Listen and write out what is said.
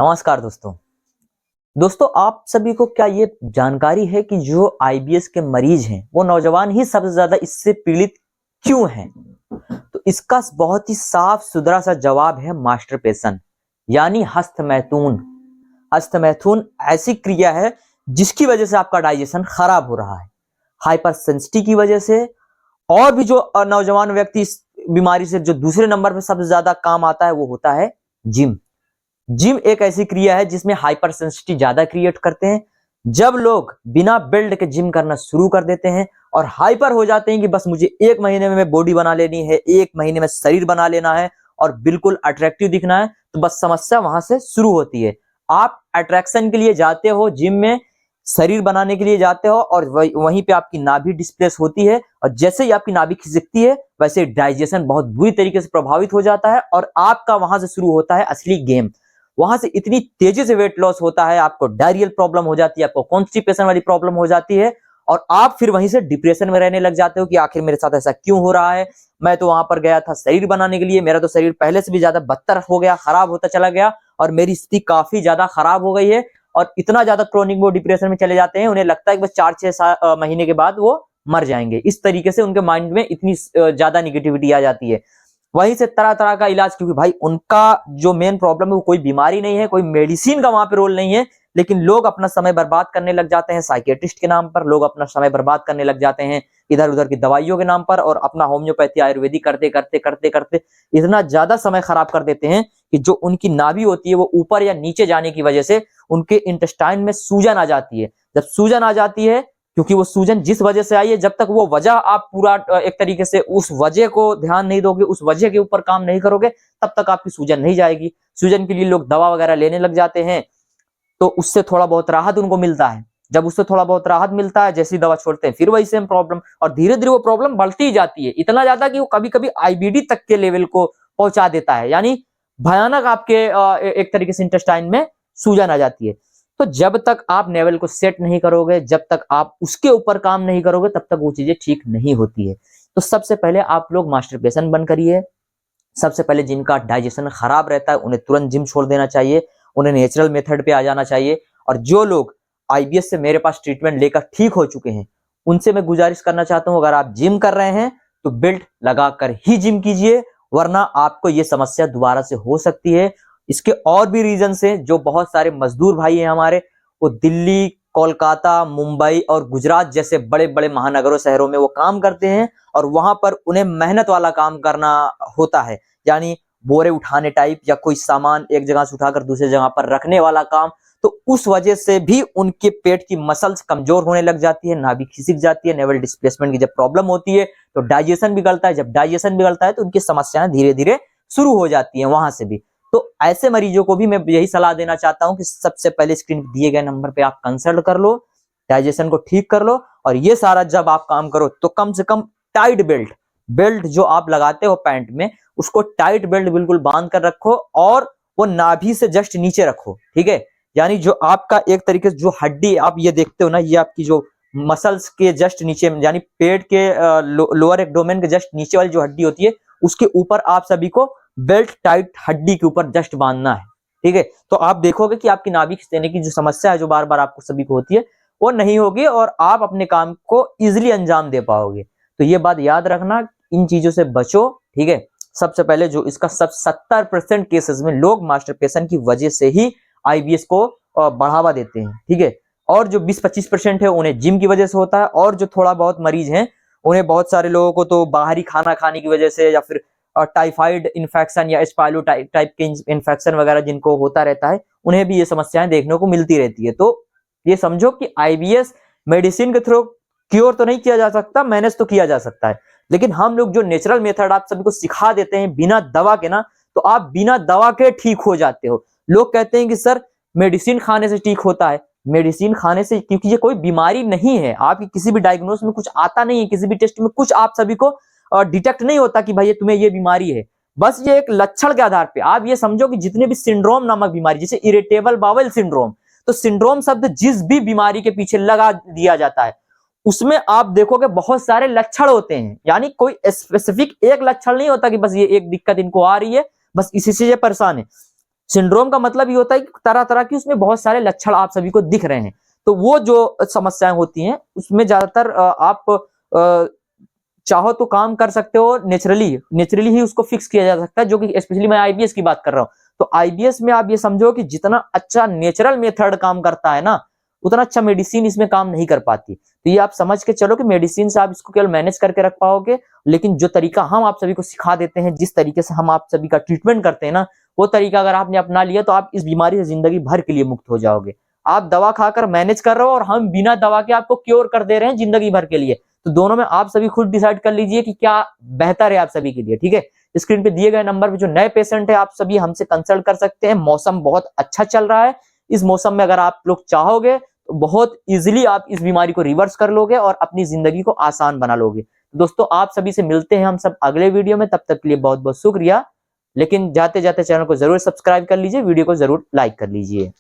नमस्कार दोस्तों आप सभी को क्या ये जानकारी है कि जो आईबीएस के मरीज हैं वो नौजवान ही सबसे ज्यादा इससे पीड़ित क्यों हैं? तो इसका बहुत ही साफ सुथरा सा जवाब है मास्टरपेशन यानी हस्तमैथुन। हस्तमैथुन ऐसी क्रिया है जिसकी वजह से आपका डाइजेशन खराब हो रहा है, हाइपर सेंसिटिव की वजह से। और भी जो नौजवान व्यक्ति इस बीमारी से जो दूसरे नंबर पर सबसे ज्यादा काम आता है वो होता है जिम। जिम एक ऐसी क्रिया है जिसमें हाइपर सेंसिटिव ज्यादा क्रिएट करते हैं। जब लोग बिना बेल्ट के जिम करना शुरू कर देते हैं और हाइपर हो जाते हैं कि बस मुझे 1 महीने में बॉडी बना लेनी है, 1 महीने में शरीर बना लेना है और बिल्कुल अट्रैक्टिव दिखना है, तो बस समस्या वहां से शुरू होती है। आप अट्रैक्शन के लिए जाते हो जिम में, शरीर बनाने के लिए जाते हो और वहीं पे आपकी नाभि डिस्प्लेस होती है और जैसे ही आपकी नाभि खिसकती है वैसे डाइजेशन बहुत बुरी तरीके से प्रभावित हो जाता है और आपका वहां से शुरू होता है असली गेम। वहां से इतनी तेजी से वेट लॉस होता है, आपको डायरियल प्रॉब्लम हो जाती है, आपको कॉन्स्टिपेशन वाली प्रॉब्लम हो जाती है और आप फिर वहीं से डिप्रेशन में रहने लग जाते हो कि आखिर मेरे साथ ऐसा क्यों हो रहा है। मैं तो वहां पर गया था शरीर बनाने के लिए, मेरा तो शरीर पहले से भी ज्यादा बदतर हो गया, खराब होता चला गया और मेरी स्थिति काफी ज्यादा खराब हो गई है। और इतना ज्यादा क्रोनिक वो डिप्रेशन में चले जाते हैं, उन्हें लगता है कि बस 4-6 महीने के बाद वो मर जाएंगे। इस तरीके से उनके माइंड में इतनी ज्यादा निगेटिविटी आ जाती है। वहीं से तरह तरह का इलाज, क्योंकि भाई उनका जो मेन प्रॉब्लम है वो कोई बीमारी नहीं है, कोई मेडिसिन का वहां पे रोल नहीं है, लेकिन लोग अपना समय बर्बाद करने लग जाते हैं साइकियाट्रिस्ट के नाम पर। लोग अपना समय बर्बाद करने लग जाते हैं इधर उधर की दवाइयों के नाम पर और अपना होम्योपैथी आयुर्वेदिक करते करते करते करते इतना ज्यादा समय खराब कर देते हैं कि जो उनकी नाभि होती है वो ऊपर या नीचे जाने की वजह से उनके इंटेस्टाइन में सूजन आ जाती है। जब सूजन आ जाती है, क्योंकि वो सूजन जिस वजह से आई है, जब तक वो वजह आप पूरा एक तरीके से उस वजह को ध्यान नहीं दोगे, उस वजह के ऊपर काम नहीं करोगे, तब तक आपकी सूजन नहीं जाएगी। सूजन के लिए लोग दवा वगैरह लेने लग जाते हैं, तो उससे थोड़ा बहुत राहत उनको मिलता है। जब उससे थोड़ा बहुत राहत मिलता है, जैसी दवा छोड़ते हैं फिर वही सेम प्रॉब्लम और धीरे धीरे वो प्रॉब्लम बढ़ती ही जाती है, इतना ज्यादा कि वो कभी कभी आईबीडी तक के लेवल को पहुंचा देता है, यानी भयानक आपके एक तरीके से इंटेस्टाइन में सूजन आ जाती है। तो जब तक आप लेवल को सेट नहीं करोगे, जब तक आप उसके ऊपर काम नहीं करोगे, तब तक वो चीजें ठीक नहीं होती है। तो सबसे पहले आप लोग मास्टरपेशन बंद करिए। सबसे पहले जिनका डाइजेशन खराब रहता है उन्हें तुरंत जिम छोड़ देना चाहिए, उन्हें नेचुरल मेथड पे आ जाना चाहिए। और जो लोग आईबीएस से मेरे पास ट्रीटमेंट लेकर ठीक हो चुके हैं, उनसे मैं गुजारिश करना चाहता हूं, अगर आप जिम कर रहे हैं तो बेल्ट लगाकर ही जिम कीजिए, वरना आपको ये समस्या दोबारा से हो सकती है। इसके और भी रीजन है, जो बहुत सारे मजदूर भाई हैं हमारे, वो दिल्ली, कोलकाता, मुंबई और गुजरात जैसे बड़े बड़े महानगरों शहरों में वो काम करते हैं और वहां पर उन्हें मेहनत वाला काम करना होता है, यानी बोरे उठाने टाइप या कोई सामान एक जगह से उठाकर दूसरी जगह पर रखने वाला काम। तो उस वजह से भी उनके पेट की मसल्स कमजोर होने लग जाती है, नाभि खिसक जाती है, नेवल डिस्प्लेसमेंट की जब प्रॉब्लम होती है तो डाइजेशन बिगड़ता है। जब डाइजेशन बिगड़ता है तो उनकी समस्याएं धीरे धीरे शुरू हो जाती हैं वहां से भी। तो ऐसे मरीजों को भी मैं यही सलाह देना चाहता हूं कि सबसे पहले स्क्रीन पर दिए गए नंबर पे आप कंसल्ट कर लो, डाइजेशन को ठीक कर लो। और ये सारा जब आप काम करो तो कम से कम टाइट बेल्ट जो आप लगाते हो पैंट में, उसको टाइट बेल्ट बिल्कुल बांध कर रखो और वो नाभि से जस्ट नीचे रखो, ठीक है। यानी जो आपका एक तरीके से जो हड्डी आप ये देखते हो ना, ये आपकी जो मसल्स के जस्ट नीचे, यानी पेट के लोअर एब्डोमेन के जस्ट नीचे वाली जो हड्डी होती है, उसके ऊपर आप सभी को बेल्ट टाइट हड्डी के ऊपर जस्ट बांधना है, ठीक है। तो आप देखोगे कि आपकी नाभि खिंचने की जो समस्या है जो बार बार आपको सभी को होती है वो नहीं होगी और आप अपने काम को इजिली अंजाम दे पाओगे। तो ये बात याद रखना, इन चीजों से बचो, ठीक है। सबसे पहले जो इसका 70% केसेस में लोग मास्टरपेशन की वजह से ही आईबीएस को बढ़ावा देते हैं, ठीक है। और जो 20-25% है उन्हें जिम की वजह से होता है और जो थोड़ा बहुत मरीज हैं उन्हें, बहुत सारे लोगों को तो बाहरी खाना खाने की वजह से या फिर टाइफाइड इन्फेक्शन या स्पाइलो टाइप के इन्फेक्शन वगैरह जिनको होता रहता है, उन्हें भी ये समस्याएं देखने को मिलती रहती है। तो ये समझो कि आईबीएस मेडिसिन के थ्रू क्योर तो नहीं किया जा सकता, मैनेज तो किया जा सकता है, लेकिन हम लोग जो नेचुरल मेथड आप सभी को सिखा देते हैं बिना दवा के ना, तो आप बिना दवा के ठीक हो जाते हो। लोग कहते हैं कि सर मेडिसिन खाने से ठीक होता है, मेडिसिन खाने से, क्योंकि ये कोई बीमारी नहीं है, आपकी किसी भी डायग्नोस में कुछ आता नहीं है, किसी भी टेस्ट में कुछ आप सभी को डिटेक्ट नहीं होता कि भाई तुम्हें ये बीमारी है। बस ये एक लक्षण के आधार पे आप ये समझो कि जितने भी सिंड्रोम नामक बीमारी, जैसे इरिटेबल बाउल सिंड्रोम, तो सिंड्रोम शब्द जिस भी बीमारी के पीछे लगा दिया जाता है उसमें आप देखोगे बहुत सारे लक्षण होते हैं, यानी कोई स्पेसिफिक एक लक्षण नहीं होता कि बस ये एक दिक्कत इनको आ रही है, बस इसी से ये परेशान है। सिंड्रोम का मतलब ये होता है कि तरह तरह की उसमें बहुत सारे लक्षण आप सभी को दिख रहे हैं। तो वो जो समस्याएं होती हैं उसमें ज्यादातर आप चाहो तो काम कर सकते हो, नेचुरली ही उसको फिक्स किया जा सकता है, जो कि स्पेशली मैं आईबीएस की बात कर रहा हूँ। तो आईबीएस में आप ये समझो कि जितना अच्छा नेचुरल मेथड काम करता है ना, उतना अच्छा मेडिसिन इसमें काम नहीं कर पाती। तो ये आप समझ के चलो कि मेडिसिन से आप इसको केवल मैनेज करके रख पाओगे, लेकिन जो तरीका हम आप सभी को सिखा देते हैं, जिस तरीके से हम आप सभी का ट्रीटमेंट करते हैं ना, वो तरीका अगर आपने अपना लिया तो आप इस बीमारी से जिंदगी भर के लिए मुक्त हो जाओगे। आप दवा खाकर मैनेज कर रहे हो और हम बिना दवा के आपको क्योर कर दे रहे हैं जिंदगी भर के लिए। तो दोनों में आप सभी खुद डिसाइड कर लीजिए कि क्या बेहतर है आप सभी के लिए। ठीक है, स्क्रीन पे दिए गए नंबर पे जो नए पेशेंट है आप सभी हमसे कंसल्ट कर सकते हैं। मौसम बहुत अच्छा चल रहा है, इस मौसम में अगर आप लोग चाहोगे तो बहुत इजीली आप इस बीमारी को रिवर्स कर लोगे और अपनी जिंदगी को आसान बना लोगे। दोस्तों आप सभी से मिलते हैं हम सब अगले वीडियो में, तब तक के लिए बहुत बहुत शुक्रिया। लेकिन जाते जाते चैनल को जरूर सब्सक्राइब कर लीजिए, वीडियो को जरूर लाइक कर लीजिए।